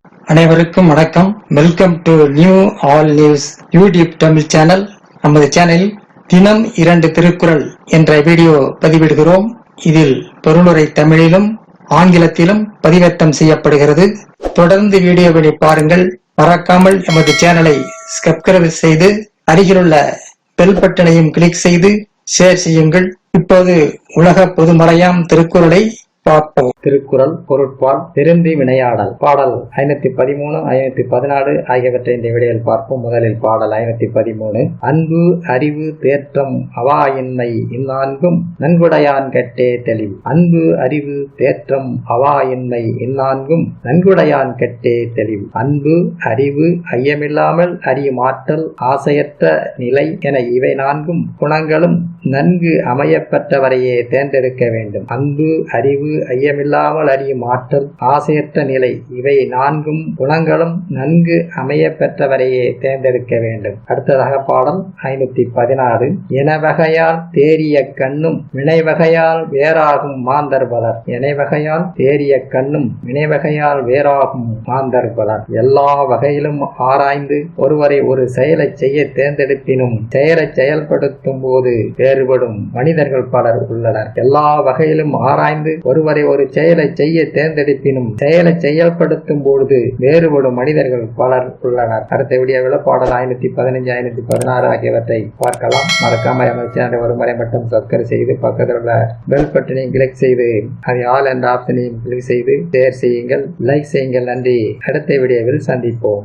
அனைவருக்கும் வணக்கம். Welcome to new all news YouTube Tamil channel. நமது சேனலில் தினம் 2 திருக்குறள் என்ற வீடியோ பதிவிடுகிறோம். இதில் பொருளுரை தமிழிலும் ஆங்கிலத்திலும் பதிவேற்றம் செய்யப்படுகிறது. தொடர்ந்து வீடியோவை பாருங்கள். மறக்காமல் எமது சேனலை சப்ஸ்கிரைப் செய்து அருகிலுள்ள பெல் பட்டனையும் கிளிக் செய்து ஷேர் செய்யுங்கள். இப்போது உலக பொதுமறையாம் திருக்குறளை பார்ப்போம். திருக்குறள் பொருட்பால் திருந்தி வினையாடல். பாடல் 513, 514 ஆகியவற்றை இந்த வீடியோவில் பார்ப்போம். முதலில் பாடல் 513. அன்பு அறிவு தேற்றம் அவாயின்மை இந்நான்கும் நன்குடையான் கட்டே தெளிவு. அன்பு அறிவு தேற்றம் அவாயின்மை இந்நான்கும் நன்குடையான் கட்டே தெளிவு. அன்பு அறிவு ஐயமில்லாமல் அறியும் ஆற்றல் ஆசையற்ற நிலை என இவை 4 குணங்களும் நன்கு அமையப்பெற்றவரையே தேர்ந்தெடுக்க வேண்டும். அன்பு அறிவு ஐயமில்லாமல் அறியும் ஆற்றல் ஆசையற்ற நிலை இவை 4 குணங்களும் நன்கு அமைய பெற்றவரையே தேர்ந்தெடுக்க வேண்டும். அடுத்ததாக பாடல் 516. எனவகையால் தேறிய கண்ணும் வினைவகையால் வேறாகும் மாந்தர் பலர். எனவகையால் தேறிய கண்ணும் வினைவகையால் வேறாகும் மாந்தர் பலர். எல்லா வகையிலும் ஆராய்ந்து ஒருவரை ஒரு செயலை செய்ய தேர்ந்தெடுப்பினும் செயலை செயல்படுத்தும் போது வேறுபடும் மனிதர்கள் பலர் உள்ளனர். எல்லா வகையிலும் ஆராய்ந்து ஒருவரை ஒரு செயலை செய்ய தேர்ந்தெடுப்பினும் செயலை செயல்படுத்தும் பொழுது வேறுபடும் மனிதர்கள் பலர் உள்ளனர். அடுத்த வீடியோவில் பாடல் 515, 516 ஆகியவற்றை பார்க்கலாம். மறக்காம சேனல் ஒரு முறை மட்டும் சப்ஸ்கிரைப் செய்து பக்கத்தில் உள்ள பெல் பட்டனையும் கிளிக் செய்து அது ஆல் என்ற ஆப்ஷனையும் கிளிக் செய்து ஷேர் செய்யுங்கள், லைக் செய்யுங்கள். நன்றி. அடுத்த வீடியோவில் சந்திப்போம்.